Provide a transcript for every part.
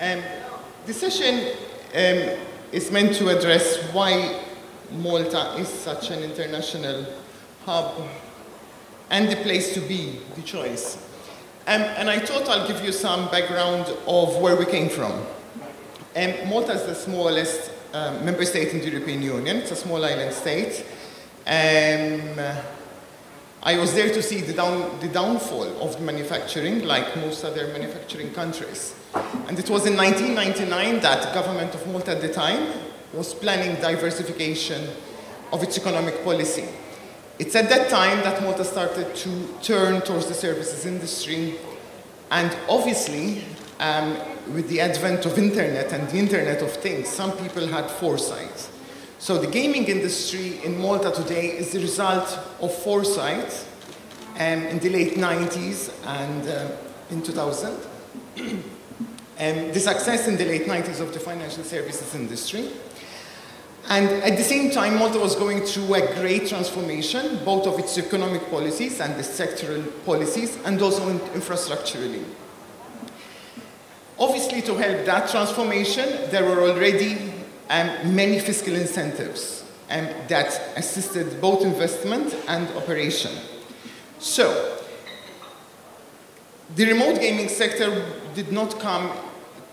Um, the session is meant to address why Malta is such an international hub and the place to be, the choice. And I thought I'll give you some background of where we came from. Malta is the smallest member state in the European Union. It's a small island state. I was there to see the downfall of manufacturing, like most other manufacturing countries. And it was in 1999 that the government of Malta at the time was planning diversification of its economic policy. It's at that time that Malta started to turn towards the services industry. And obviously, with the advent of internet and the Internet of Things, some people had foresight. So the gaming industry in Malta today is the result of foresight in the late 90s and in 2000. The success in the late 90s of the financial services industry. And at the same time, Malta was going through a great transformation, both of its economic policies and the sectoral policies, and also infrastructurally. Obviously, to help that transformation, there were already many fiscal incentives that assisted both investment and operation. So, the remote gaming sector did not come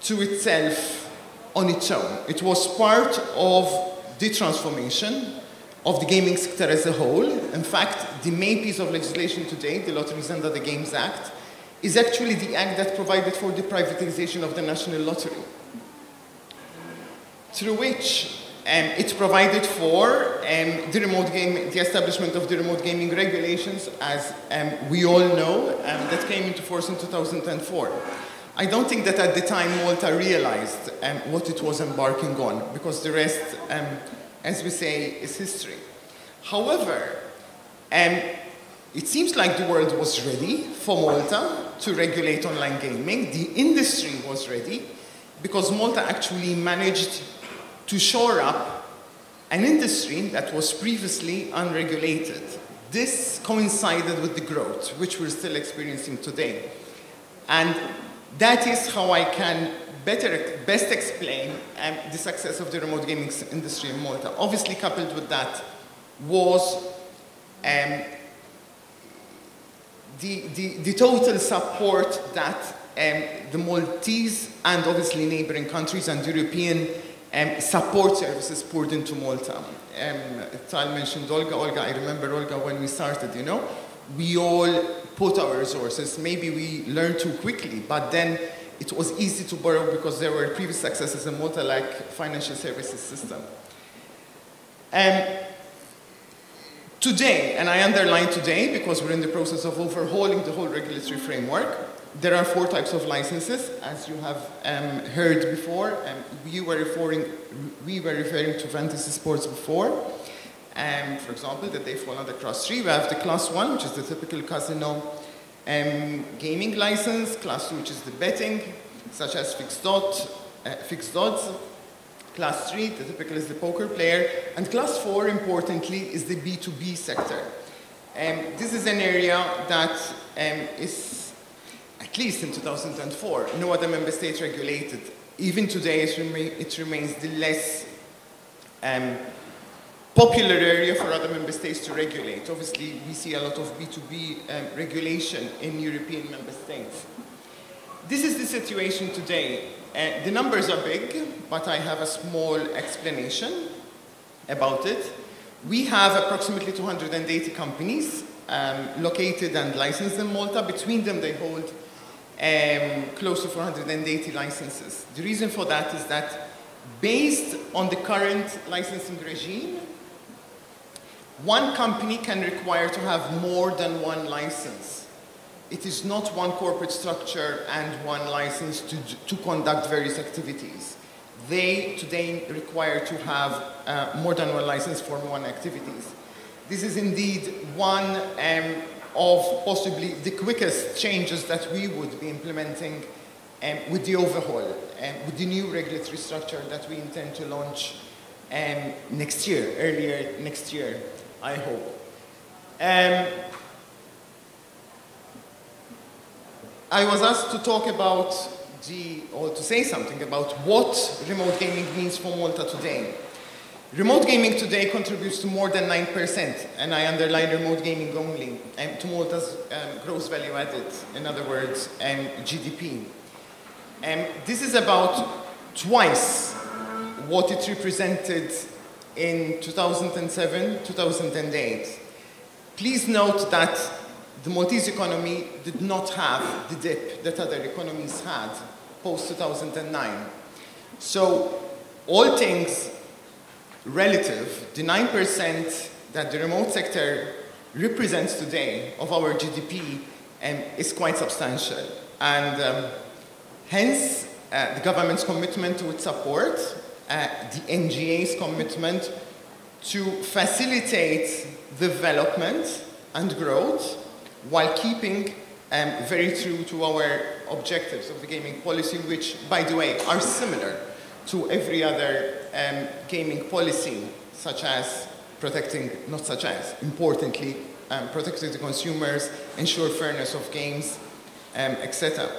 to itself on its own. It was part of the transformation of the gaming sector as a whole. In fact, the main piece of legislation today, the Lotteries and Other Games Act, is actually the act that provided for the privatization of the National Lottery, through which it provided for the establishment of the remote gaming regulations, as we all know, that came into force in 2004. I don't think that at the time Malta realized what it was embarking on, because the rest, as we say, is history. However, it seems like the world was ready for Malta to regulate online gaming. The industry was ready, because Malta actually managed to shore up an industry that was previously unregulated. This coincided with the growth, which we're still experiencing today. And that is how I can best explain the success of the remote gaming industry in Malta. Obviously, coupled with that was the total support that the Maltese and obviously neighboring countries and European support services poured into Malta. Tal mentioned Olga. I remember Olga when we started, you know. We all put our resources. Maybe we learned too quickly, but then it was easy to borrow because there were previous successes in Malta, like financial services system. Today, and I underline today because we're in the process of overhauling the whole regulatory framework, there are 4 types of licenses, as you have heard before. We were referring to fantasy sports before. For example, that they fall under Class 3. We have the Class 1, which is the typical casino gaming license. Class 2, which is the betting, such as fixed odds. Class 3, the typical is the poker player. And Class 4, importantly, is the B2B sector. This is an area that is, at least in 2004, no other member state regulated. Even today, it remains the less popular area for other member states to regulate. Obviously, we see a lot of B2B regulation in European member states. This is the situation today. The numbers are big, but I have a small explanation about it. We have approximately 280 companies located and licensed in Malta. Between them, they hold close to 480 licenses. The reason for that is that based on the current licensing regime, one company can require to have more than one license. It is not one corporate structure and one license to conduct various activities. They today require to have more than one license for one activities. This is indeed one of possibly the quickest changes that we would be implementing with the overhaul, with the new regulatory structure that we intend to launch next year, earlier next year, I hope. I was asked to talk about OFXG, or to say something about what remote gaming means for Malta today. Remote gaming today contributes to more than 9%, and I underline remote gaming only, to Malta's gross value added, in other words, GDP. This is about twice what it represented in 2007, 2008. Please note that the Maltese economy did not have the dip that other economies had post-2009. So, all things relative, the 9% that the remote sector represents today of our GDP is quite substantial. And hence, the government's commitment to its support, the NGA's commitment to facilitate development and growth while keeping very true to our objectives of the gaming policy, which, by the way, are similar to every other gaming policy, such as protecting, not such as, importantly, protecting the consumers, ensure fairness of games, etc.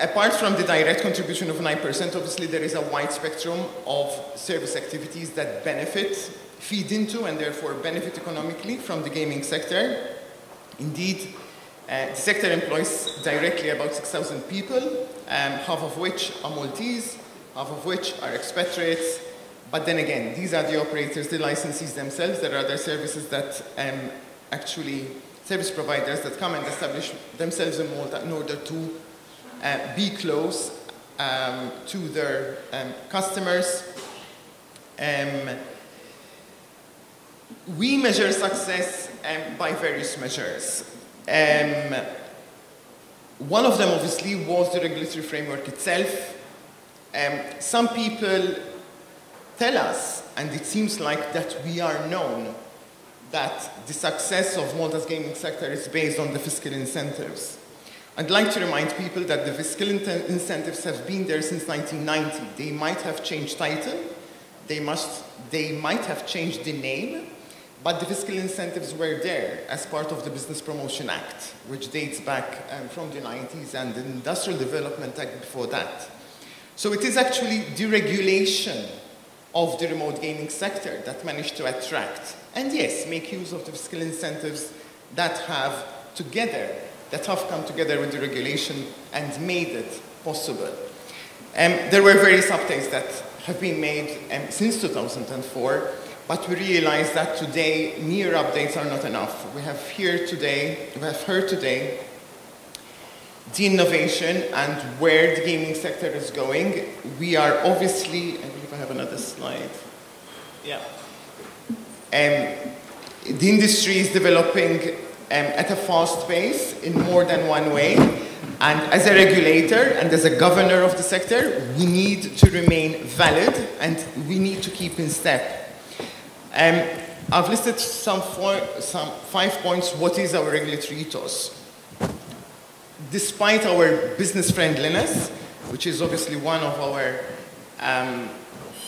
Apart from the direct contribution of 9%, obviously there is a wide spectrum of service activities that benefit, feed into, and therefore benefit economically from the gaming sector. Indeed, the sector employs directly about 6,000 people, half of which are Maltese, half of which are expatriates. But then again, these are the operators, the licensees themselves. There are other services that service providers that come and establish themselves in Malta in order to be close to their customers. We measure success by various measures. One of them, obviously, was the regulatory framework itself. Some people tell us, and it seems like that we are known, that the success of Malta's gaming sector is based on the fiscal incentives. I'd like to remind people that the fiscal incentives have been there since 1990. They might have changed title, they might have changed the name, but the fiscal incentives were there as part of the Business Promotion Act, which dates back from the 90s, and the Industrial Development Act before that. So it is actually deregulation of the remote gaming sector that managed to attract, and yes, make use of the fiscal incentives that have come together with the regulation and made it possible. There were various updates that have been made since 2004, but we realize that today mere updates are not enough. We have heard today the innovation and where the gaming sector is going. We are obviously, I believe I have another slide. Yeah. The industry is developing at a fast pace in more than one way. And as a regulator and as a governor of the sector, we need to remain valid and we need to keep in step. I've listed some 5 points. What is our regulatory ethos? Despite our business friendliness, which is obviously one of our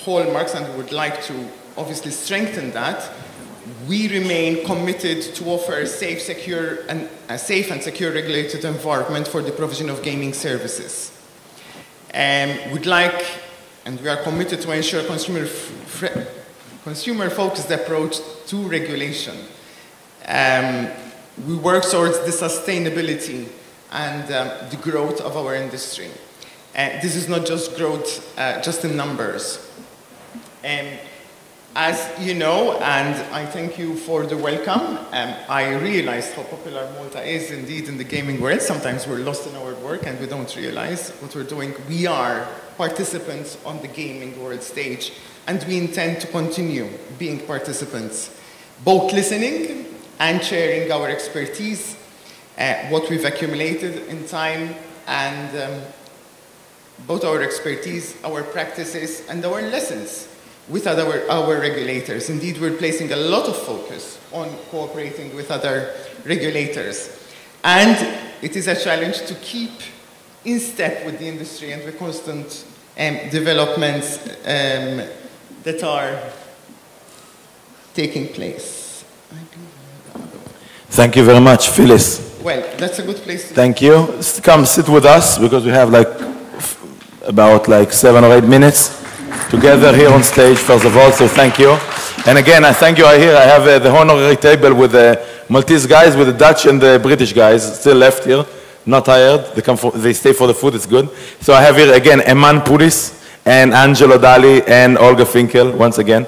hallmarks, and we would like to obviously strengthen that, we remain committed to offer a safe and secure regulated environment for the provision of gaming services. We'd like, and we are committed to ensure consumer-focused approach to regulation. We work towards the sustainability and the growth of our industry. This is not just growth, just in numbers. As you know, and I thank you for the welcome, I realized how popular Malta is indeed in the gaming world. Sometimes we're lost in our work and we don't realize what we're doing. We are participants on the gaming world stage, and we intend to continue being participants, both listening and sharing our expertise, what we've accumulated in time, and both our expertise, our practices, and our lessons with our regulators. Indeed, we're placing a lot of focus on cooperating with other regulators. And it is a challenge to keep in step with the industry and the constant developments that are taking place. Thank you very much, Phyllis. Well, that's a good place to... Thank you. Come sit with us because we have like about 7 or 8 minutes together here on stage, first of all, so thank you. And again, I thank you. I have the honorary table with the Maltese guys, with the Dutch and the British guys still left here, not tired. They stay for the food, it's good. So I have here again Eman Poulis and Angelo Dali and Olga Finkel once again.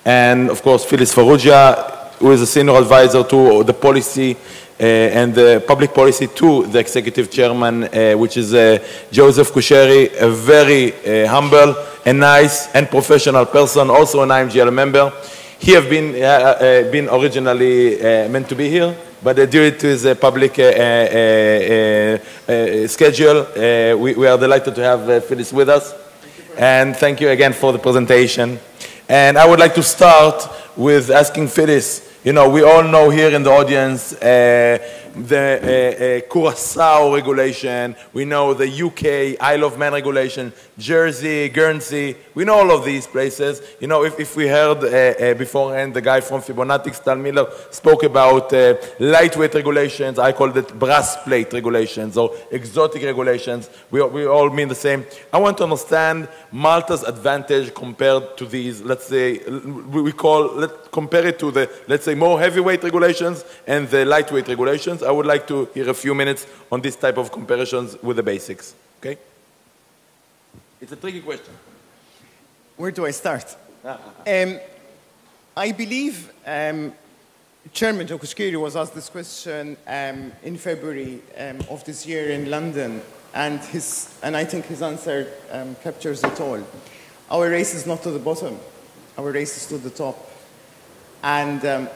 And of course, Phyllis Farrugia, who is a senior advisor to the policy and the public policy to the executive chairman, which is Joseph Kusheri, a very humble and nice and professional person, also an IMGL member. He have been originally meant to be here, but due to his public schedule, we are delighted to have Phyllis with us. And thank you again for the presentation. And I would like to start with asking Phyllis, you know, we all know here in the audience the Curaçao regulation, we know the UK Isle of Man regulation, Jersey, Guernsey, we know all of these places. You know, if we heard beforehand the guy from Fibonacci, Tal Miller, spoke about lightweight regulations, I called it brass plate regulations or exotic regulations, we all mean the same. I want to understand Malta's advantage compared to these, let's say, compare it to the, let's say, more heavyweight regulations and the lightweight regulations. I would like to hear a few minutes on this type of comparisons with the basics, okay? It's a tricky question. Where do I start? I believe Chairman Kusheri was asked this question in February of this year in London, and I think his answer captures it all. Our race is not to the bottom. Our race is to the top. And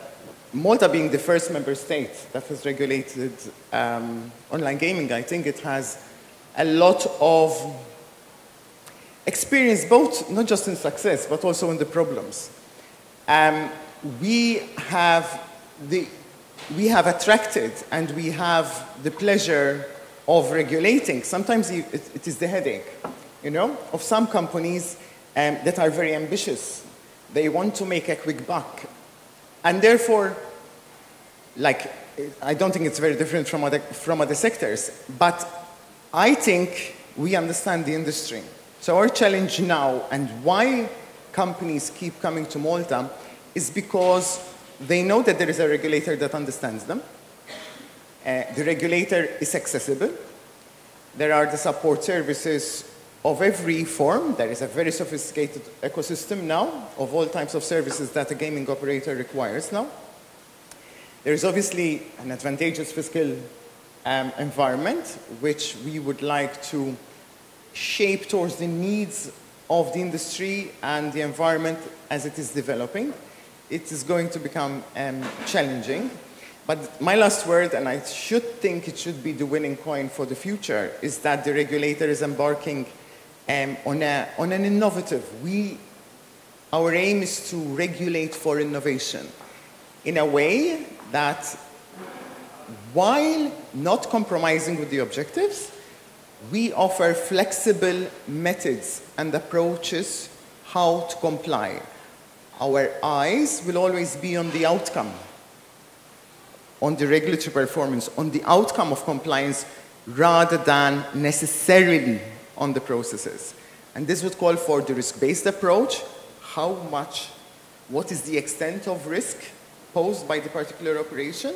Malta being the first member state that has regulated online gaming, I think it has a lot of experience, both not just in success, but also in the problems. We have attracted and we have the pleasure of regulating. Sometimes it is the headache, you know, of some companies that are very ambitious. They want to make a quick buck. And therefore, I don't think it's very different from other sectors, but I think we understand the industry. So our challenge now, and why companies keep coming to Malta, is because they know that there is a regulator that understands them. The regulator is accessible. There are the support services of every form. There is a very sophisticated ecosystem now of all types of services that a gaming operator requires now. There is obviously an advantageous fiscal environment, which we would like to shape towards the needs of the industry and the environment as it is developing. It is going to become challenging. But my last word, and I should think it should be the winning coin for the future, is that the regulator is embarking on an innovative. Our aim is to regulate for innovation in a way that, while not compromising with the objectives, we offer flexible methods and approaches how to comply. Our eyes will always be on the outcome, on the regulatory performance, on the outcome of compliance, rather than necessarily on the processes. And this would call for the risk-based approach. What is the extent of risk posed by the particular operation?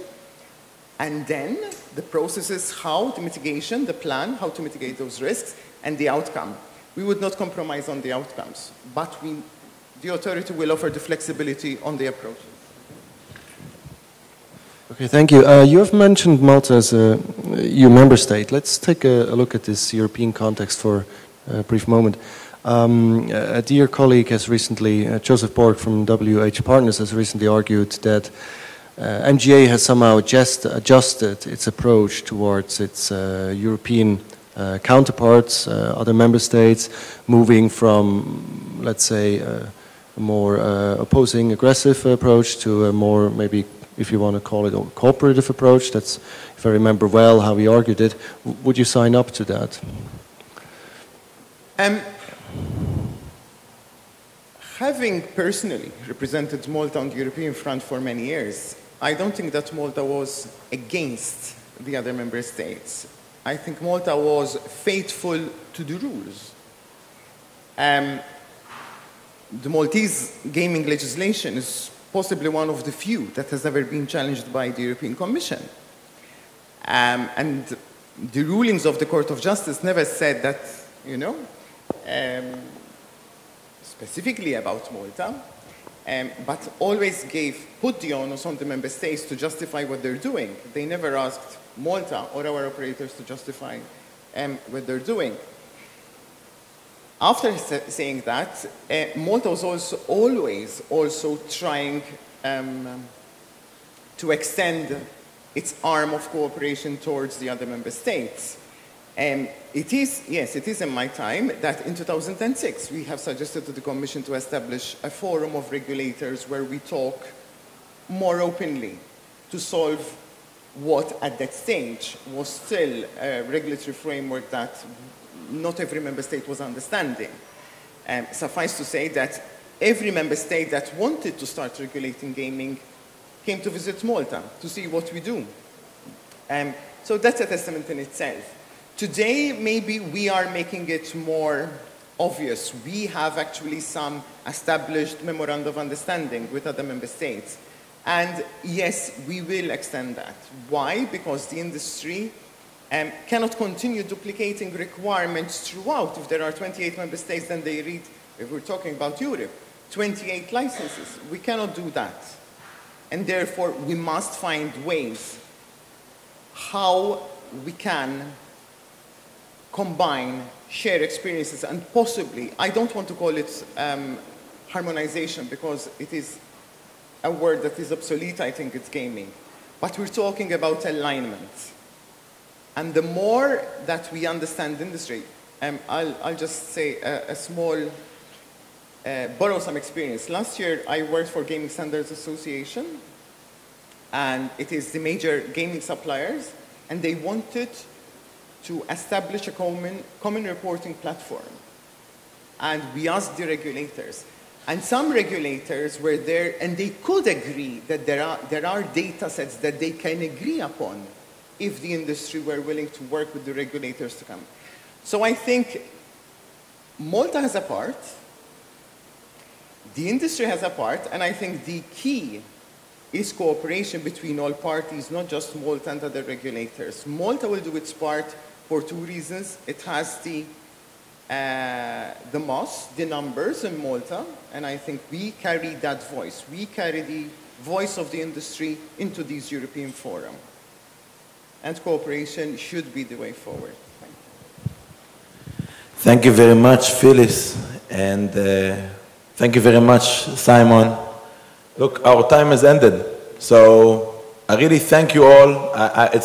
And then the processes, the mitigation, the plan, how to mitigate those risks, and the outcome. We would not compromise on the outcomes, but the authority will offer the flexibility on the approach. Okay, thank you. You have mentioned Malta as a EU member state. Let's take a look at this European context for a brief moment. A dear colleague has recently, Joseph Borg from WH Partners, has recently argued that MGA has somehow adjusted its approach towards its European counterparts, other member states, moving from, let's say, a more opposing, aggressive approach to a more, maybe, if you want to call it, a cooperative approach. That's, if I remember well how he argued it. Would you sign up to that? Having personally represented Malta on the European front for many years, I don't think that Malta was against the other member states. I think Malta was faithful to the rules. The Maltese gaming legislation is possibly one of the few that has ever been challenged by the European Commission. And the rulings of the Court of Justice never said that, you know, specifically about Malta, but always put the onus on the member states to justify what they're doing. They never asked Malta or our operators to justify what they're doing. After saying that, Malta was always trying to extend its arm of cooperation towards the other member states. It is in my time that in 2006 we have suggested to the Commission to establish a forum of regulators where we talk more openly to solve what at that stage was still a regulatory framework that not every member state was understanding. Suffice to say that every member state that wanted to start regulating gaming came to visit Malta to see what we do. So that's a testament in itself. Today, maybe we are making it more obvious. We have actually some established memorandum of understanding with other member states. And yes, we will extend that. Why? Because the industry cannot continue duplicating requirements throughout. If there are 28 member states, then they read, if we're talking about Europe, 28 licenses. We cannot do that. And therefore, we must find ways how we can combine, share experiences, and possibly, I don't want to call it harmonization because it is a word that is obsolete, I think it's gaming. But we're talking about alignment. And the more that we understand industry, I'll just say a small, borrow some experience. Last year, I worked for Gaming Standards Association, and it is the major gaming suppliers, and they wanted to establish a common reporting platform. And we asked the regulators. And some regulators were there, and they could agree that there are data sets that they can agree upon if the industry were willing to work with the regulators to come. So I think Malta has a part, the industry has a part, and I think the key is cooperation between all parties, not just Malta and other regulators. Malta will do its part for two reasons. It has the mass, the numbers in Malta, and I think we carry that voice. We carry the voice of the industry into these European forums. And cooperation should be the way forward. Thank you very much, Phyllis, and thank you very much, Simon. Look, our time has ended, so I really thank you all. It's